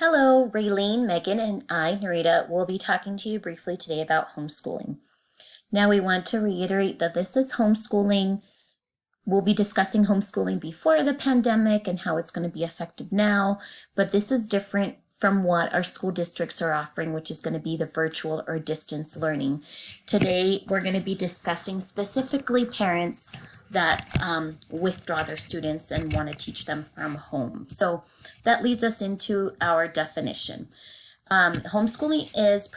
Hello, Raylene, Megan, and I, Narita, will be talking to you briefly today about homeschooling. Now, we want to reiterate that this is homeschooling. We'll be discussing homeschooling before the pandemic and how it's going to be effective now, but this is different from what our school districts are offering, which is going to be the virtual or distance learning. Today, we're going to be discussing specifically parents that withdraw their students and want to teach them from home. So that leads us into our definition. Homeschooling is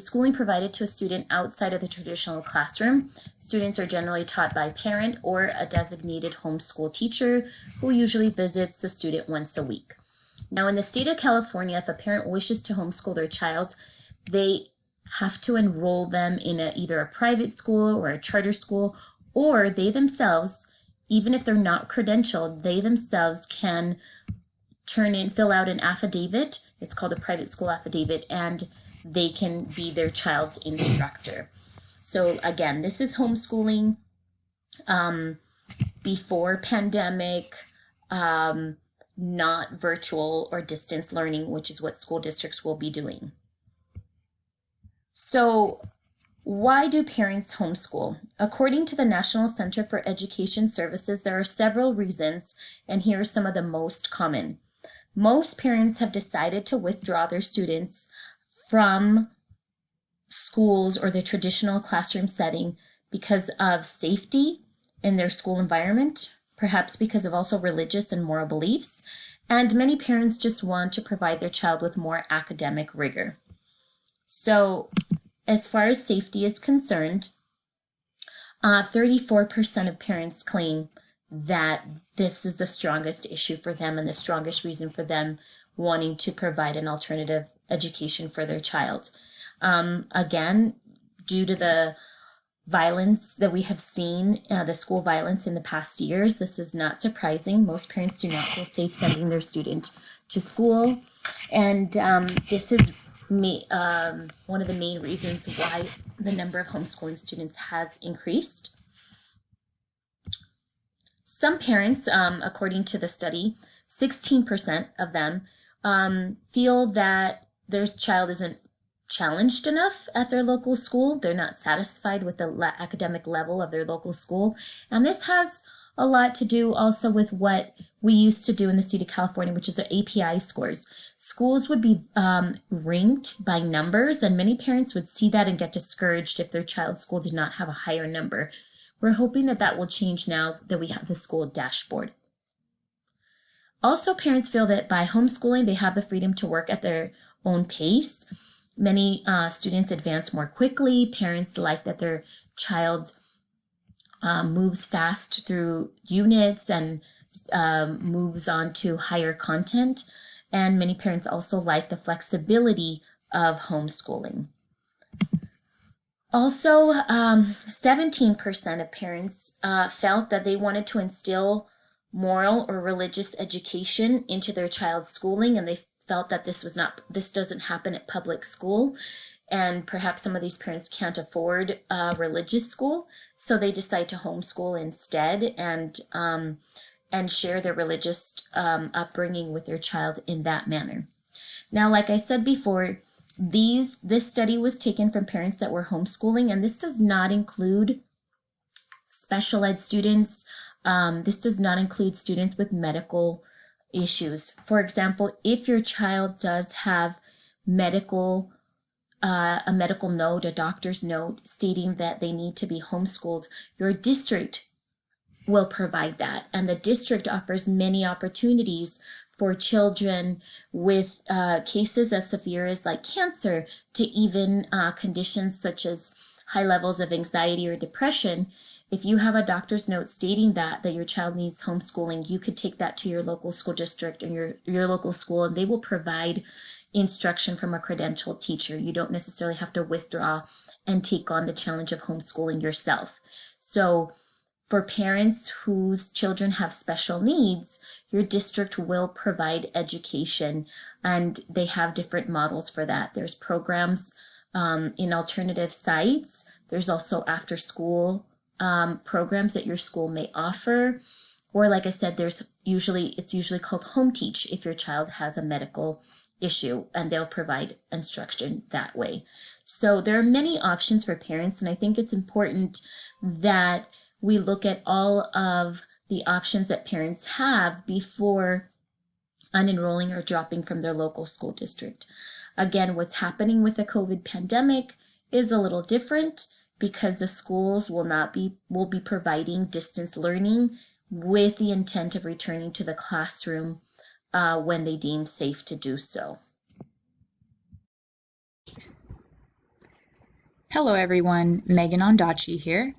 schooling provided to a student outside of the traditional classroom. Students are generally taught by a parent or a designated homeschool teacher who usually visits the student once a week. Now, in the state of California, if a parent wishes to homeschool their child, they have to enroll them in either a private school or a charter school, or they themselves, even if they're not credentialed, they themselves can fill out an affidavit. It's called a private school affidavit, and they can be their child's instructor. So again, this is homeschooling before pandemic, not virtual or distance learning, which is what school districts will be doing. So why do parents homeschool? According to the National Center for Education Services, there are several reasons, and here are some of the most common. Most parents have decided to withdraw their students from schools or the traditional classroom setting because of safety in their school environment, perhaps because of also religious and moral beliefs, and many parents just want to provide their child with more academic rigor. So, as far as safety is concerned, 34% of parents claim that this is the strongest issue for them and the strongest reason for them wanting to provide an alternative education for their child. Again, due to the violence that we have seen, the school violence in the past years, this is not surprising. Most parents do not feel safe sending their student to school. And this is one of the main reasons why the number of homeschooling students has increased. Some parents, according to the study, 16% of them feel that their child isn't challenged enough at their local school. They're not satisfied with the academic level of their local school. And this has a lot to do also with what we used to do in the state of California, which is the API scores. Schools would be ranked by numbers, and many parents would see that and get discouraged if their child's school did not have a higher number. We're hoping that that will change now that we have the school dashboard. Also, parents feel that by homeschooling, they have the freedom to work at their own pace. Many students advance more quickly. Parents like that their child moves fast through units and moves on to higher content. And many parents also like the flexibility of homeschooling. Also, 17% of parents felt that they wanted to instill moral or religious education into their child's schooling, and they felt that this doesn't happen at public school, and perhaps some of these parents can't afford a religious school, so they decide to homeschool instead and share their religious upbringing with their child in that manner. Now, like I said before, this study was taken from parents that were homeschooling, and this does not include special ed students. This does not include students with medical issues. For example, if your child does have a medical note, a doctor's note stating that they need to be homeschooled, your district will provide that. And the district offers many opportunities for children with cases as severe as like cancer to even conditions such as high levels of anxiety or depression. If you have a doctor's note stating that your child needs homeschooling, you could take that to your local school district or your local school, and they will provide instruction from a credentialed teacher. You don't necessarily have to withdraw and take on the challenge of homeschooling yourself. So for parents whose children have special needs, your district will provide education, and they have different models for that. There's programs in alternative sites. There's also after school programs that your school may offer. Or like I said, it's usually called home teach if your child has a medical issue, and they'll provide instruction that way. So there are many options for parents, and I think it's important that we look at all of the options that parents have before unenrolling or dropping from their local school district. Again, what's happening with the COVID pandemic is a little different because the schools will be providing distance learning with the intent of returning to the classroom when they deem safe to do so. Hello everyone, Megan Ondaatje here.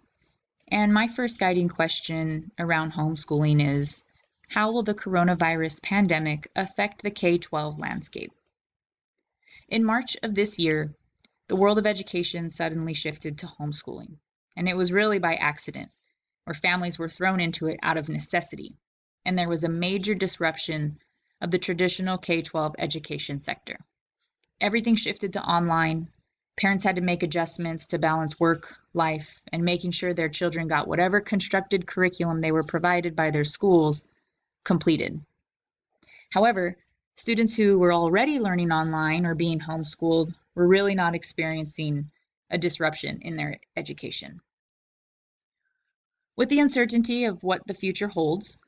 And my first guiding question around homeschooling is, how will the coronavirus pandemic affect the K-12 landscape? In March of this year, the world of education suddenly shifted to homeschooling. And it was really by accident, where families were thrown into it out of necessity. And there was a major disruption of the traditional K-12 education sector. Everything shifted to online. Parents had to make adjustments to balance work, life, and making sure their children got whatever constructed curriculum they were provided by their schools completed. However, students who were already learning online or being homeschooled were really not experiencing a disruption in their education. With the uncertainty of what the future holds,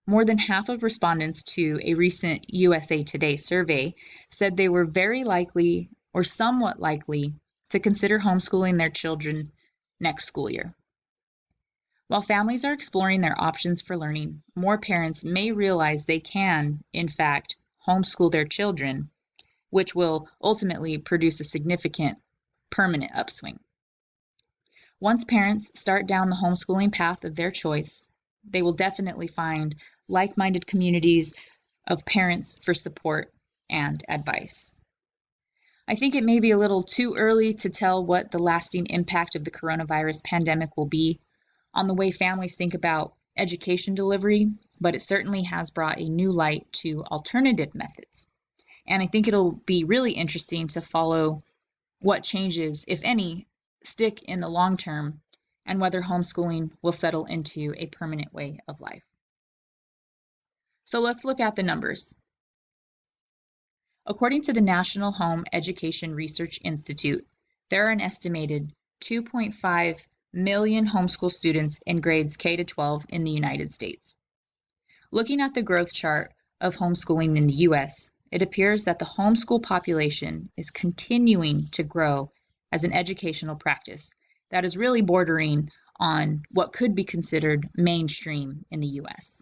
more than half of respondents to a recent USA Today survey said they were very likely or somewhat likely to consider homeschooling their children next school year. While families are exploring their options for learning, more parents may realize they can, in fact, homeschool their children, which will ultimately produce a significant permanent upswing. Once parents start down the homeschooling path of their choice, they will definitely find like-minded communities of parents for support and advice. I think it may be a little too early to tell what the lasting impact of the coronavirus pandemic will be on the way families think about education delivery, but it certainly has brought a new light to alternative methods. And I think it'll be really interesting to follow what changes, if any, stick in the long term and whether homeschooling will settle into a permanent way of life. So let's look at the numbers. According to the National Home Education Research Institute, there are an estimated 2.5 million homeschool students in grades K to 12 in the United States. Looking at the growth chart of homeschooling in the US, it appears that the homeschool population is continuing to grow as an educational practice that is really bordering on what could be considered mainstream in the US.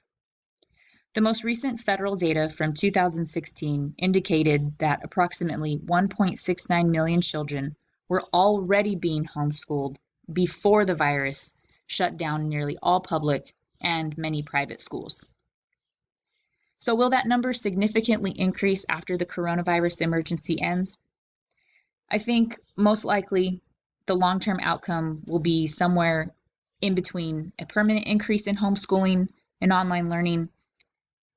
The most recent federal data from 2016 indicated that approximately 1.69 million children were already being homeschooled before the virus shut down nearly all public and many private schools. So will that number significantly increase after the coronavirus emergency ends? I think most likely the long-term outcome will be somewhere in between a permanent increase in homeschooling and online learning,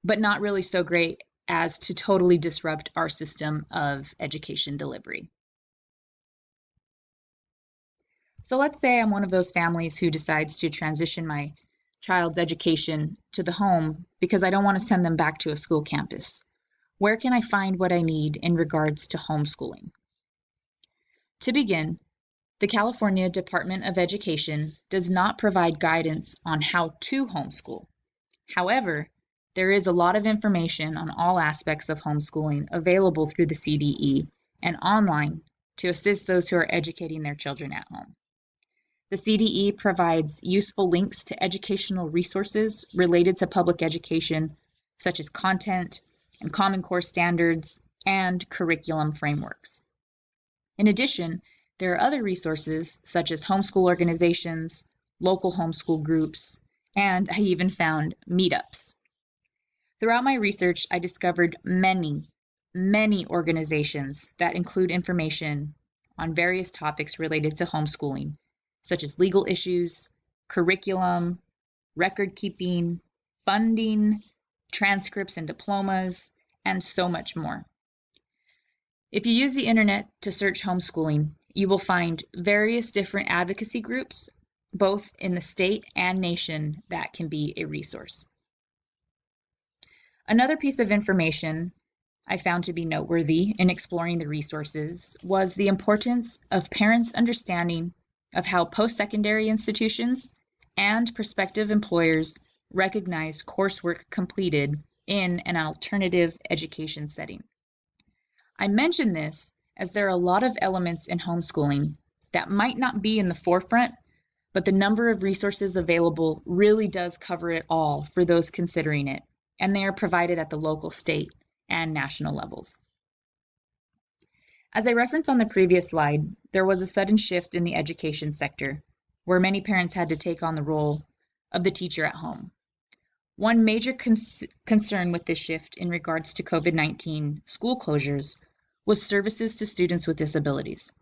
but not really so great as to totally disrupt our system of education delivery. So let's say I'm one of those families who decides to transition my child's education to the home because I don't want to send them back to a school campus. Where can I find what I need in regards to homeschooling? To begin, the California Department of Education does not provide guidance on how to homeschool. However, there is a lot of information on all aspects of homeschooling available through the CDE and online to assist those who are educating their children at home. The CDE provides useful links to educational resources related to public education, such as content and Common Core standards and curriculum frameworks. In addition, there are other resources such as homeschool organizations, local homeschool groups, and I even found meetups. Throughout my research, I discovered many organizations that include information on various topics related to homeschooling, such as legal issues, curriculum, record keeping, funding, transcripts and diplomas, and so much more. If you use the internet to search homeschooling, you will find various different advocacy groups, both in the state and nation, that can be a resource. Another piece of information I found to be noteworthy in exploring the resources was the importance of parents' understanding of how post-secondary institutions and prospective employers recognize coursework completed in an alternative education setting. I mention this as there are a lot of elements in homeschooling that might not be in the forefront, but the number of resources available really does cover it all for those considering it, and they are provided at the local, state, and national levels. As I referenced on the previous slide, there was a sudden shift in the education sector, where many parents had to take on the role of the teacher at home. One major concern with this shift in regards to COVID-19 school closures was services to students with disabilities.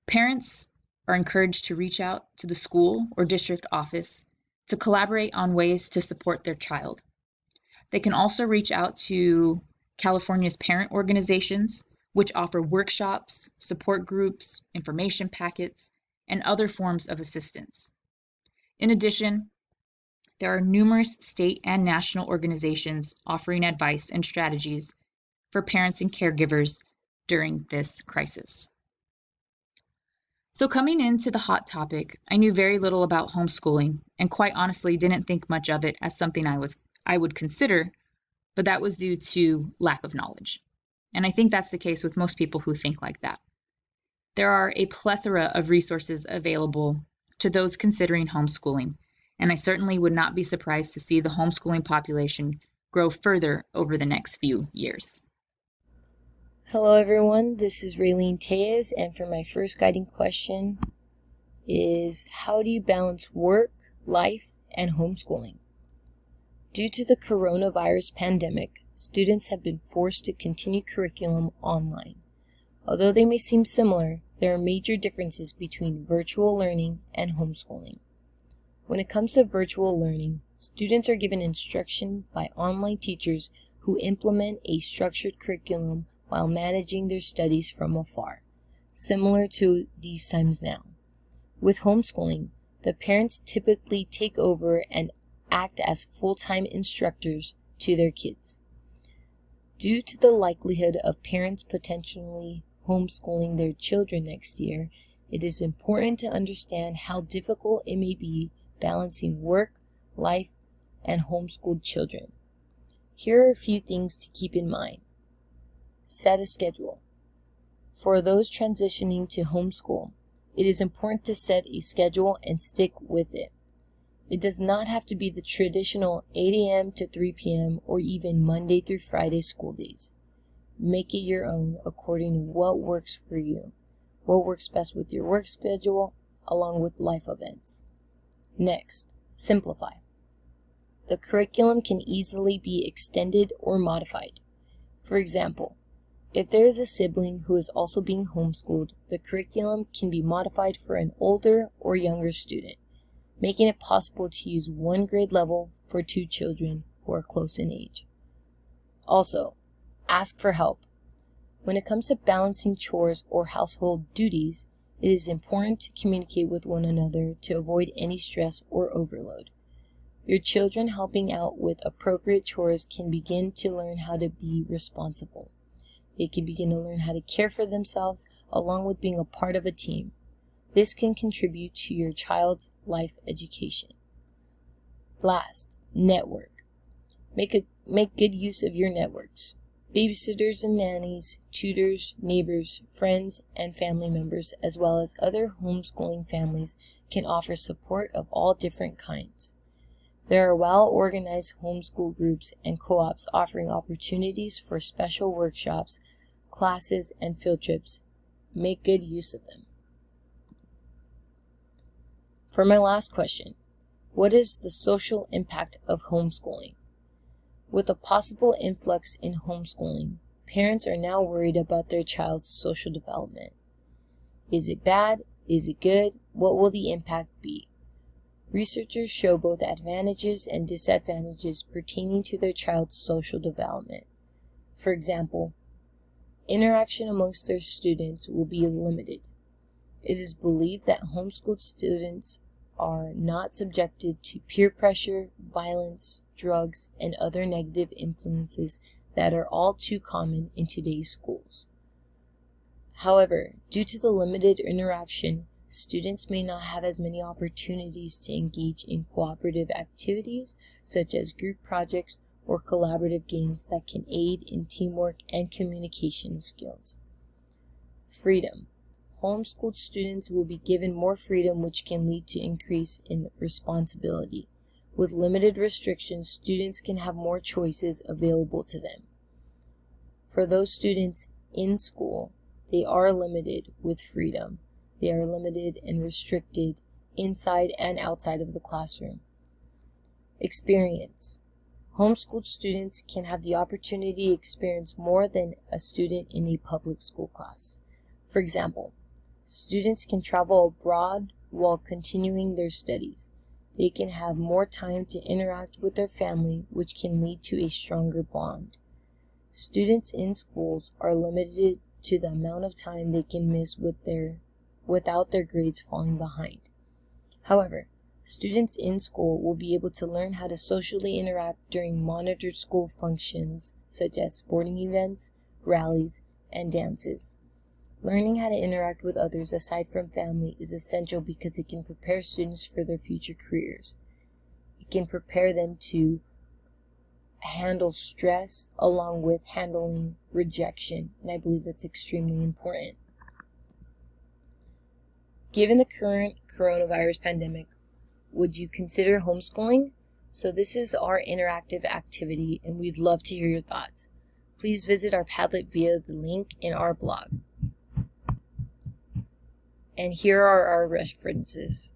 Parents are encouraged to reach out to the school or district office to collaborate on ways to support their child. They can also reach out to California's parent organizations, which offer workshops, support groups, information packets, and other forms of assistance. In addition, there are numerous state and national organizations offering advice and strategies for parents and caregivers during this crisis. So coming into the hot topic, I knew very little about homeschooling and quite honestly didn't think much of it as something I would consider, but that was due to lack of knowledge. And I think that's the case with most people who think like that. There are a plethora of resources available to those considering homeschooling, and I certainly would not be surprised to see the homeschooling population grow further over the next few years. Hello everyone, this is Raylene Tellez, and for my first guiding question is, how do you balance work, life, and homeschooling? Due to the coronavirus pandemic, students have been forced to continue curriculum online. Although they may seem similar, there are major differences between virtual learning and homeschooling. When it comes to virtual learning, students are given instruction by online teachers who implement a structured curriculum while managing their studies from afar, similar to these times now. With homeschooling, the parents typically take over and act as full-time instructors to their kids. Due to the likelihood of parents potentially homeschooling their children next year, it is important to understand how difficult it may be balancing work, life, and homeschooled children. Here are a few things to keep in mind. Set a schedule. For those transitioning to homeschool, it is important to set a schedule and stick with it. It does not have to be the traditional 8 a.m. to 3 p.m. or even Monday through Friday school days. Make it your own according to what works for you, what works best with your work schedule, along with life events. Next, simplify. The curriculum can easily be extended or modified. For example, if there is a sibling who is also being homeschooled, the curriculum can be modified for an older or younger student, making it possible to use one grade level for two children who are close in age. Also, ask for help. When it comes to balancing chores or household duties, it is important to communicate with one another to avoid any stress or overload. Your children helping out with appropriate chores can begin to learn how to be responsible. They can begin to learn how to care for themselves along with being a part of a team. This can contribute to your child's life education. Last, network. Make good use of your networks. Babysitters and nannies, tutors, neighbors, friends, and family members, as well as other homeschooling families, can offer support of all different kinds. There are well-organized homeschool groups and co-ops offering opportunities for special workshops, classes, and field trips. Make good use of them. For my last question, what is the social impact of homeschooling? With a possible influx in homeschooling, parents are now worried about their child's social development. Is it bad? Is it good? What will the impact be? Researchers show both advantages and disadvantages pertaining to their child's social development. For example, interaction amongst their students will be limited. It is believed that homeschooled students are not subjected to peer pressure, violence, drugs, and other negative influences that are all too common in today's schools. However, due to the limited interaction, students may not have as many opportunities to engage in cooperative activities such as group projects or collaborative games that can aid in teamwork and communication skills. Freedom. Homeschooled students will be given more freedom, which can lead to increase in responsibility. With limited restrictions, students can have more choices available to them. For those students in school, they are limited with freedom. They are limited and restricted inside and outside of the classroom. Experience. Homeschooled students can have the opportunity to experience more than a student in a public school class. For example, students can travel abroad while continuing their studies. They can have more time to interact with their family, which can lead to a stronger bond. Students in schools are limited to the amount of time they can miss without their grades falling behind. However, students in school will be able to learn how to socially interact during monitored school functions such as sporting events, rallies, and dances. Learning how to interact with others aside from family is essential because it can prepare students for their future careers. It can prepare them to handle stress along with handling rejection, and I believe that's extremely important. Given the current coronavirus pandemic, would you consider homeschooling? So this is our interactive activity, and we'd love to hear your thoughts. Please visit our Padlet via the link in our blog. And here are our references.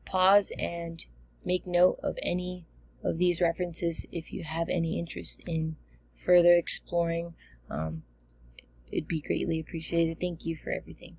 Pause and make note of any of these references if you have any interest in further exploring. It'd be greatly appreciated. Thank you for everything.